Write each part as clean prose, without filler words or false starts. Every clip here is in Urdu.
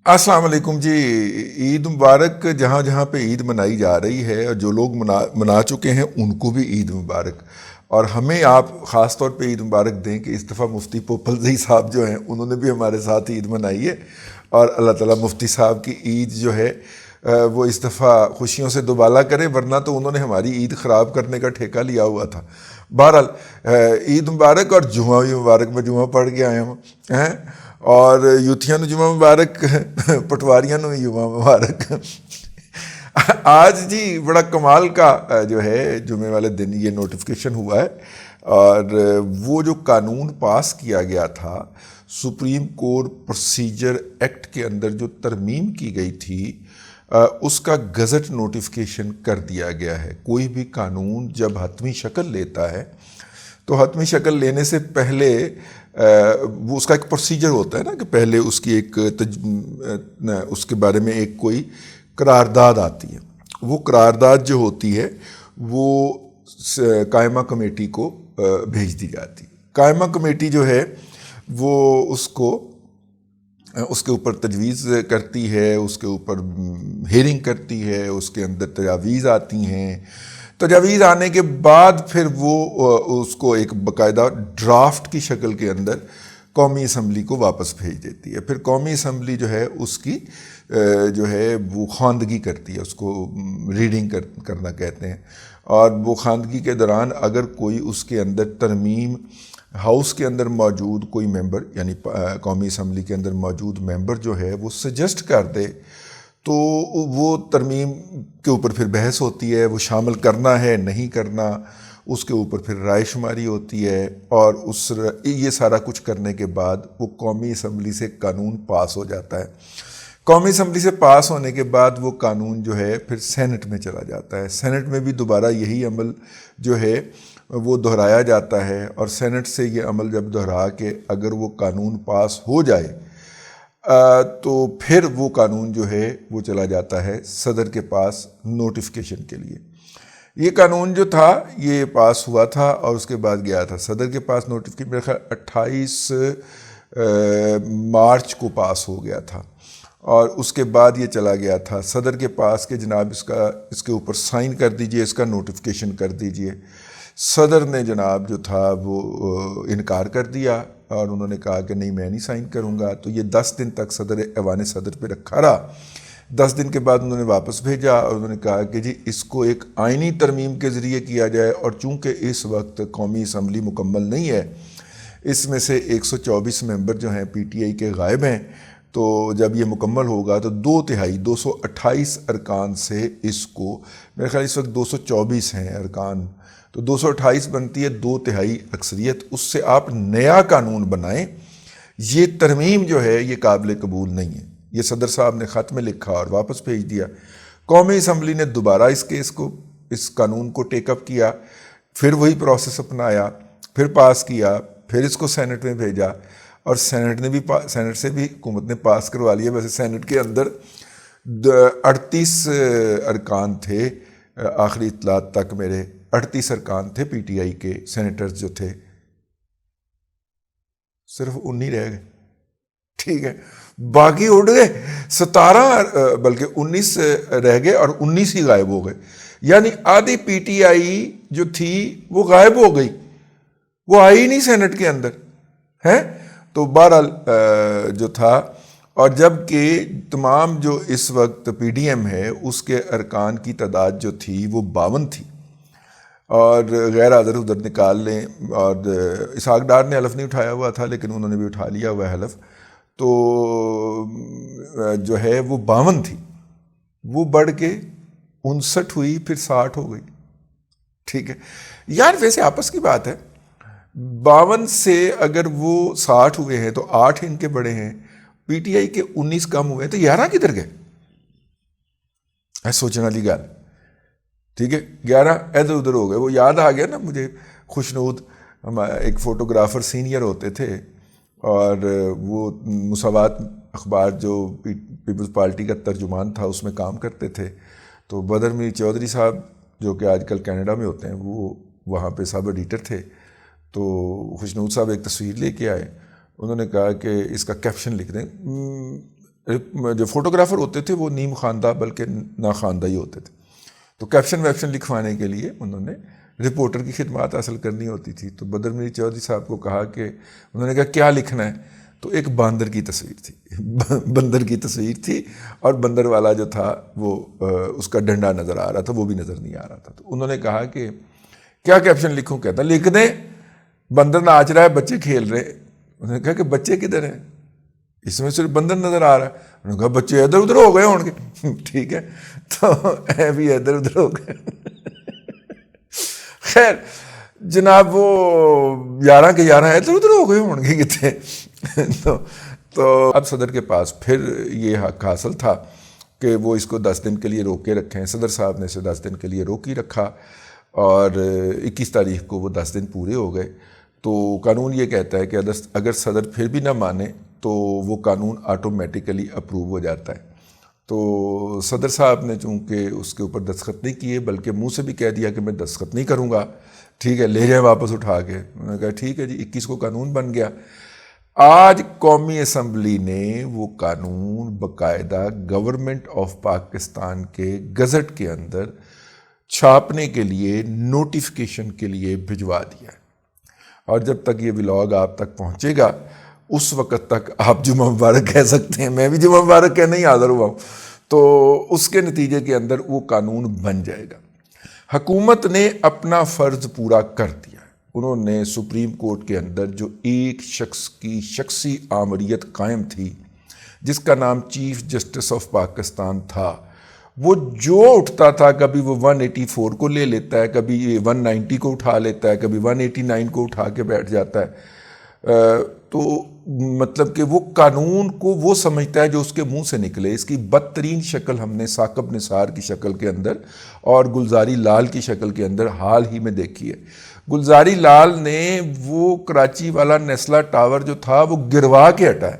السلام علیکم جی. عید مبارک. جہاں جہاں پہ عید منائی جا رہی ہے اور جو لوگ منا چکے ہیں ان کو بھی عید مبارک. اور ہمیں آپ خاص طور پہ عید مبارک دیں کہ اس دفعہ مفتی پوپل صاحب جو ہیں انہوں نے بھی ہمارے ساتھ عید منائی ہے. اور اللہ تعالیٰ مفتی صاحب کی عید جو ہے وہ اس دفعہ خوشیوں سے دوبالا کرے، ورنہ تو انہوں نے ہماری عید خراب کرنے کا ٹھیکہ لیا ہوا تھا. بہرحال عید مبارک. اور جمعہ بھی مبارک. میں جمعہ پڑھ کے آیا ہوں ہیں. اور یوتھیاں نو جمعہ مبارک، پٹواریاں نو بھی جمعہ مبارک. آج جی بڑا کمال کا جو ہے جمعے والے دن یہ نوٹیفیکیشن ہوا ہے. اور وہ جو قانون پاس کیا گیا تھا سپریم کورٹ پروسیجر ایکٹ کے اندر جو ترمیم کی گئی تھی، اس کا گزٹ نوٹیفیکیشن کر دیا گیا ہے. کوئی بھی قانون جب حتمی شکل لیتا ہے تو حتمی شکل لینے سے پہلے وہ اس کا ایک پروسیجر ہوتا ہے نا کہ پہلے اس کی ایک اس کے بارے میں ایک کوئی قرارداد آتی ہے. وہ قرارداد جو ہوتی ہے وہ قائمہ کمیٹی کو بھیج دی جاتی. قائمہ کمیٹی جو ہے وہ اس کے اوپر تجویز کرتی ہے، اس کے اوپر ہیئرنگ کرتی ہے، اس کے اندر تجاویز آتی ہیں. تجاویز آنے کے بعد پھر وہ اس کو ایک باقاعدہ ڈرافٹ کی شکل کے اندر قومی اسمبلی کو واپس بھیج دیتی ہے. پھر قومی اسمبلی جو ہے اس کی جو ہے وہ خواندگی کرتی ہے، اس کو ریڈنگ کرنا کہتے ہیں. اور وہ خواندگی کے دوران اگر کوئی اس کے اندر ترمیم ہاؤس کے اندر موجود کوئی ممبر، یعنی قومی اسمبلی کے اندر موجود ممبر جو ہے وہ سجسٹ کر دے تو وہ ترمیم کے اوپر پھر بحث ہوتی ہے. وہ شامل کرنا ہے نہیں کرنا، اس کے اوپر پھر رائے شماری ہوتی ہے. اور یہ سارا کچھ کرنے کے بعد وہ قومی اسمبلی سے قانون پاس ہو جاتا ہے. قومی اسمبلی سے پاس ہونے کے بعد وہ قانون جو ہے پھر سینٹ میں چلا جاتا ہے. سینٹ میں بھی دوبارہ یہی عمل جو ہے وہ دہرایا جاتا ہے. اور سینٹ سے یہ عمل جب دہرا کے اگر وہ قانون پاس ہو جائے تو پھر وہ قانون جو ہے وہ چلا جاتا ہے صدر کے پاس نوٹیفیکیشن کے لیے. یہ قانون جو تھا یہ پاس ہوا تھا اور اس کے بعد گیا تھا صدر کے پاس نوٹیفیکیشن. میرے خیال 28 مارچ کو پاس ہو گیا تھا. اور اس کے بعد یہ چلا گیا تھا صدر کے پاس کہ جناب اس کے اوپر سائن کر دیجئے، اس کا نوٹیفیکیشن کر دیجئے. صدر نے جناب جو تھا وہ انکار کر دیا اور انہوں نے کہا کہ نہیں میں نہیں سائن کروں گا. تو یہ 10 دن تک صدر ایوان صدر پہ رکھا رہا. 10 دن کے بعد انہوں نے واپس بھیجا اور انہوں نے کہا کہ جی اس کو ایک آئینی ترمیم کے ذریعے کیا جائے. اور چونکہ اس وقت قومی اسمبلی مکمل نہیں ہے، اس میں سے 124 ممبر جو ہیں پی ٹی آئی کے غائب ہیں، تو جب یہ مکمل ہوگا تو 228 ارکان سے اس کو، میرے خیال اس وقت 224 ہیں ارکان، تو 228 بنتی ہے 2/3 اکثریت. اس سے آپ نیا قانون بنائیں. یہ ترمیم جو ہے یہ قابل قبول نہیں ہے. یہ صدر صاحب نے خط میں لکھا اور واپس بھیج دیا. قومی اسمبلی نے دوبارہ اس قانون کو ٹیک اپ کیا، پھر وہی پروسیس اپنایا، پھر پاس کیا، پھر اس کو سینٹ میں بھیجا. اور سینٹ سے بھی حکومت نے پاس کروا لیا. ویسے سینٹ کے اندر 38 ارکان تھے، آخری اطلاعات تک میرے 38 ارکان تھے پی ٹی آئی کے سینیٹرز جو تھے، صرف 19 رہ گئے. ٹھیک ہے، باقی اڑ گئے. 17 بلکہ 19 رہ گئے اور 19 ہی غائب ہو گئے. یعنی آدھی پی ٹی آئی جو تھی وہ غائب ہو گئی، وہ آئی نہیں سینٹ کے اندر ہے. تو بہرحال جو تھا، اور جب کہ تمام جو اس وقت پی ڈی ایم ہے اس کے ارکان کی تعداد جو تھی وہ 52 تھی. اور غیر حاضر ادھر نکال لیں. اور اسحاق ڈار نے حلف نہیں اٹھایا ہوا تھا لیکن انہوں نے بھی اٹھا لیا ہوا ہے حلف. تو جو ہے وہ 52 تھی، وہ بڑھ کے 59 ہوئی، پھر 60 ہو گئی. ٹھیک ہے یار، ویسے آپس کی بات ہے، 52 سے اگر وہ 60 ہوئے ہیں تو 8 ان کے بڑے ہیں، پی ٹی آئی کے 19 کم ہوئے ہیں، تو 11 کدھر گئے؟ سوچنے والی گل. ٹھیک ہے، 11 ادھر ادھر ہو گئے. وہ یاد آ گیا نا مجھے، خوشنود ایک فوٹوگرافر سینئر ہوتے تھے اور وہ مساوات اخبار جو پیپلز پارٹی کا ترجمان تھا اس میں کام کرتے تھے. تو بدر میر چودھری صاحب جو کہ آج کل کینیڈا میں ہوتے ہیں، وہ وہاں پہ سب ایڈیٹر تھے. تو خوشنود صاحب ایک تصویر لے کے آئے. انہوں نے کہا کہ اس کا کیپشن لکھ دیں. جو فوٹوگرافر ہوتے تھے وہ نیم خواندہ بلکہ ناخواندہ ہی ہوتے تھے. تو کیپشن ویپشن لکھوانے کے لیے انہوں نے رپورٹر کی خدمات حاصل کرنی ہوتی تھی. تو بدر میر چودھری صاحب کو کہا کہ انہوں نے کہا کیا لکھنا ہے؟ تو ایک باندر کی تصویر تھی, بندر کی تصویر تھی, اور بندر والا جو تھا وہ اس کا ڈنڈا نظر آ رہا تھا, وہ بھی نظر نہیں آ رہا تھا. تو انہوں نے کہا کہ کیا کیپشن لکھوں؟ کہتا لکھ دیں بندر ناچ رہا ہے, بچے کھیل رہے. انہوں نے کہا کہ بچے کدھر ہیں؟ اس میں صرف بندر نظر آ رہا ہے. انہوں نے کہا بچے ادھر ادھر ہو گئے ہوں گے. ٹھیک ہے, تو اے بھی ادھر ادھر ہو گئے. خیر جناب وہ 11 کے 11 ادھر ادھر ہو گئے ہوں گے کتنے. تو اب صدر کے پاس پھر یہ حق حاصل تھا کہ وہ اس کو 10 دن کے لیے روکے رکھیں. صدر صاحب نے اسے 10 دن کے لیے روکی رکھا, اور 21 تاریخ کو وہ 10 دن پورے ہو گئے. تو قانون یہ کہتا ہے کہ اگر صدر پھر بھی نہ مانے تو وہ قانون آٹومیٹیکلی اپروو ہو جاتا ہے. تو صدر صاحب نے چونکہ اس کے اوپر دستخط نہیں کیے, بلکہ منہ سے بھی کہہ دیا کہ میں دستخط نہیں کروں گا, ٹھیک ہے, لے جائیں واپس اٹھا کے. انہوں نے کہا ٹھیک ہے جی, 21 کو قانون بن گیا. آج قومی اسمبلی نے وہ قانون باقاعدہ گورنمنٹ آف پاکستان کے گزٹ کے اندر چھاپنے کے لیے نوٹیفیکیشن کے لیے بھجوا دیا ہے. اور جب تک یہ ولاگ آپ تک پہنچے گا اس وقت تک آپ جمعہ مبارک کہہ سکتے ہیں. میں بھی جمعہ مبارک کہنے ہی حاضر ہوا ہوں. تو اس کے نتیجے کے اندر وہ قانون بن جائے گا. حکومت نے اپنا فرض پورا کر دیا. انہوں نے سپریم کورٹ کے اندر جو ایک شخص کی شخصی آمریت قائم تھی جس کا نام چیف جسٹس آف پاکستان تھا, وہ جو اٹھتا تھا کبھی وہ 184 کو لے لیتا ہے, کبھی 190 کو اٹھا لیتا ہے, کبھی 189 کو اٹھا کے بیٹھ جاتا ہے. تو مطلب کہ وہ قانون کو وہ سمجھتا ہے جو اس کے منہ سے نکلے. اس کی بدترین شکل ہم نے ثاقب نثار کی شکل کے اندر اور گلزاری لال کی شکل کے اندر حال ہی میں دیکھی ہے. گلزاری لال نے وہ کراچی والا نیسلا ٹاور جو تھا وہ گروا کے ہٹا ہے.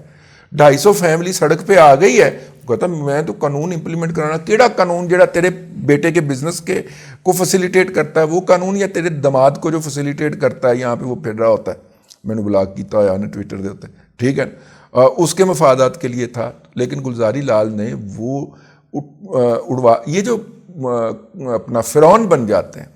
250 فیملی سڑک پہ آ گئی ہے. کہتا میں تو قانون امپلیمنٹ کرانا. کیڑا قانون جڑا تیرے بیٹے کے بزنس کے کو فیسیلیٹیٹ کرتا ہے وہ قانون, یا تیرے دماد کو جو فیسیلیٹیٹ کرتا ہے یہاں پہ وہ پھر رہا ہوتا ہے. میں نے بلاک کیتا ہوا نے ٹویٹر دے ہوتے, ٹھیک ہے, اس کے مفادات کے لیے تھا. لیکن گلزاری لال نے وہ اڑوا, یہ جو اپنا فرعون بن جاتے ہیں,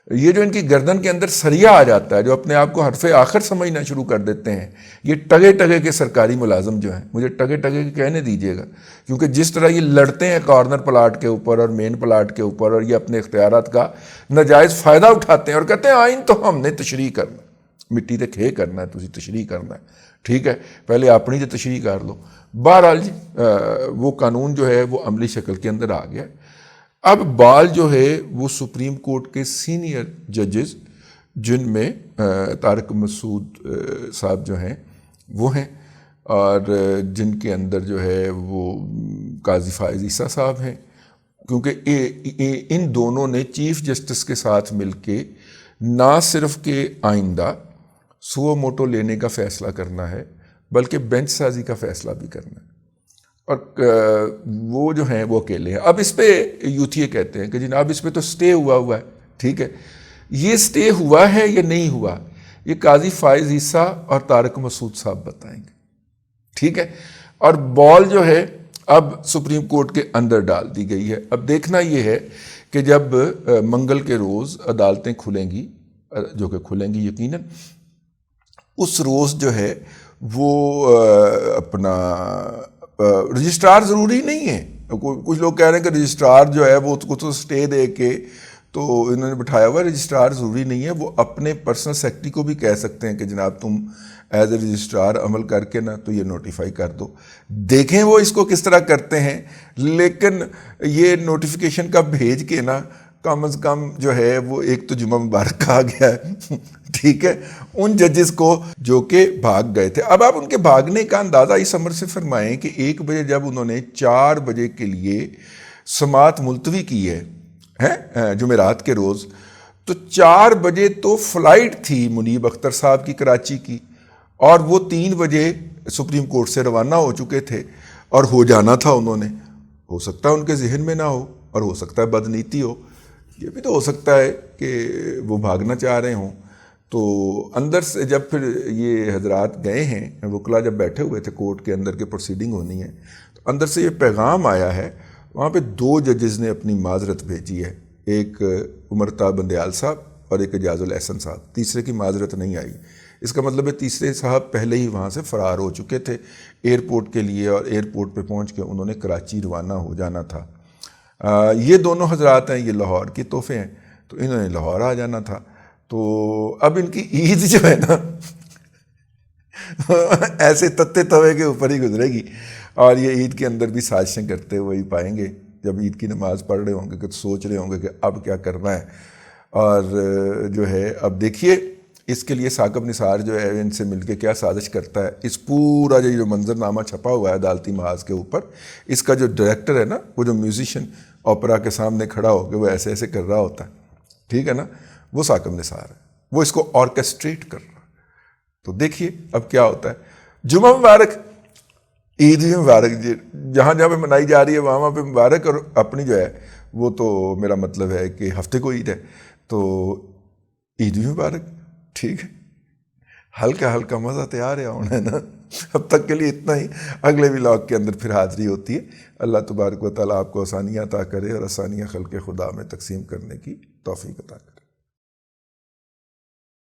یہ جو ان کی گردن کے اندر سریا آ جاتا ہے, جو اپنے آپ کو حرف آخر سمجھنا شروع کر دیتے ہیں, یہ ٹگے ٹگے کے سرکاری ملازم جو ہیں, مجھے ٹگے ٹگے کے کہنے دیجیے گا, کیونکہ جس طرح یہ لڑتے ہیں کارنر پلاٹ کے اوپر اور مین پلاٹ کے اوپر, اور یہ اپنے اختیارات کا ناجائز فائدہ اٹھاتے ہیں اور کہتے ہیں آئین تو ہم نے تشریح کرنا, مٹی تے کھے کرنا ہے, تسی تشریح کرنا ہے, ٹھیک ہے, پہلے اپنی تو تشریح کر لو. بہرحال جی وہ قانون جو ہے وہ عملی شکل کے اندر آ گیا. اب بال جو ہے وہ سپریم کورٹ کے سینئر ججز جن میں طارق مسعود صاحب جو ہیں وہ ہیں, اور جن کے اندر جو ہے وہ قاضی فائز عیسیٰ صاحب ہیں, کیونکہ ان دونوں نے چیف جسٹس کے ساتھ مل کے نہ صرف کہ آئندہ سو موٹو لینے کا فیصلہ کرنا ہے بلکہ بینچ سازی کا فیصلہ بھی کرنا ہے. اور وہ جو ہیں وہ اکیلے ہیں. اب اس پہ یوتھیے کہتے ہیں کہ جناب اس پہ تو سٹے ہوا ہے, ٹھیک ہے, یہ سٹے ہوا ہے یا نہیں ہوا یہ قاضی فائز عیسیٰ اور طارق مسعود صاحب بتائیں گے, ٹھیک ہے. اور بال جو ہے اب سپریم کورٹ کے اندر ڈال دی گئی ہے. اب دیکھنا یہ ہے کہ جب منگل کے روز عدالتیں کھلیں گی, جو کہ کھلیں گی یقیناً, اس روز جو ہے وہ اپنا رجسٹرار ضروری نہیں ہے. کچھ لوگ کہہ رہے ہیں کہ رجسٹرار جو ہے وہ تو سٹے دے کے تو انہوں نے بٹھایا ہوا ہے. رجسٹرار ضروری نہیں ہے, وہ اپنے پرسنل سیکرٹری کو بھی کہہ سکتے ہیں کہ جناب تم ایز اے رجسٹرار عمل کر کے نا تو یہ نوٹیفائی کر دو. دیکھیں وہ اس کو کس طرح کرتے ہیں, لیکن یہ نوٹیفیکیشن کا بھیج کے نا کم از کم جو ہے وہ ایک تو جمعہ مبارک کہا گیا ہے, ٹھیک ہے, ان ججز کو جو کہ بھاگ گئے تھے. اب آپ ان کے بھاگنے کا اندازہ اس عمر سے فرمائیں کہ 1 بجے جب انہوں نے 4 بجے کے لیے سماعت ملتوی کی ہے جمعرات کے روز, تو 4 بجے تو فلائٹ تھی منیب اختر صاحب کی کراچی کی, اور وہ 3 بجے سپریم کورٹ سے روانہ ہو چکے تھے اور ہو جانا تھا انہوں نے. ہو سکتا ہے ان کے ذہن میں نہ ہو, اور ہو سکتا ہے بدنیتی ہو, یہ بھی تو ہو سکتا ہے کہ وہ بھاگنا چاہ رہے ہوں. تو اندر سے جب پھر یہ حضرات گئے ہیں، وکلا جب بیٹھے ہوئے تھے کورٹ کے اندر کے پروسیڈنگ ہونی ہے، تو اندر سے یہ پیغام آیا ہے، وہاں پہ 2 ججز نے اپنی معذرت بھیجی ہے، ایک عمرتا بندیال صاحب اور ایک اعجاز الاحسن صاحب، تیسرے کی معذرت نہیں آئی۔ اس کا مطلب ہے تیسرے صاحب پہلے ہی وہاں سے فرار ہو چکے تھے ایئرپورٹ کے لیے، اور ایئرپورٹ پہ پہنچ کے انہوں نے کراچی روانہ ہو جانا تھا۔ یہ دونوں حضرات ہیں، یہ لاہور کے تحفے ہیں، تو انہوں نے لاہور آ جانا تھا۔ تو اب ان کی عید جو ہے نا ایسے تتے توے کے اوپر ہی گزرے گی، اور یہ عید کے اندر بھی سازشیں کرتے ہوئے ہی پائیں گے۔ جب عید کی نماز پڑھ رہے ہوں گے کہ سوچ رہے ہوں گے کہ اب کیا کرنا ہے، اور جو ہے اب دیکھیے اس کے لیے ثاقب نثار جو ہے ان سے مل کے کیا سازش کرتا ہے۔ اس پورا جو منظر نامہ چھپا ہوا ہے عدالتی محاذ کے اوپر، اس کا جو ڈائریکٹر ہے نا، وہ جو میوزیشین اوپرا کے سامنے کھڑا ہو کے وہ ایسے ایسے کر رہا ہوتا ہے، ٹھیک ہے نا، وہ ثاقب نثار ہے، وہ اس کو آرکیسٹریٹ کر رہا ہے۔ تو دیکھیے اب کیا ہوتا ہے۔ جمعہ مبارک، عید بھی مبارک، جہاں جہاں پہ منائی جا رہی ہے وہاں پہ مبارک، اور اپنی جو ہے وہ تو میرا مطلب ہے کہ ہفتے کو عید ہے، تو عید بھی مبارک، ٹھیک ہے، ہلکا ہلکا مزہ تیار ہے ہونا ہے نا۔ اب تک کے لیے اتنا ہی، اگلے ولاگ کے اندر پھر حاضری ہوتی ہے۔ اللہ تبارک و تعالیٰ آپ کو آسانیاں عطا کرے، اور آسانیاں خلق خدا میں تقسیم کرنے کی توفیق عطا کرے۔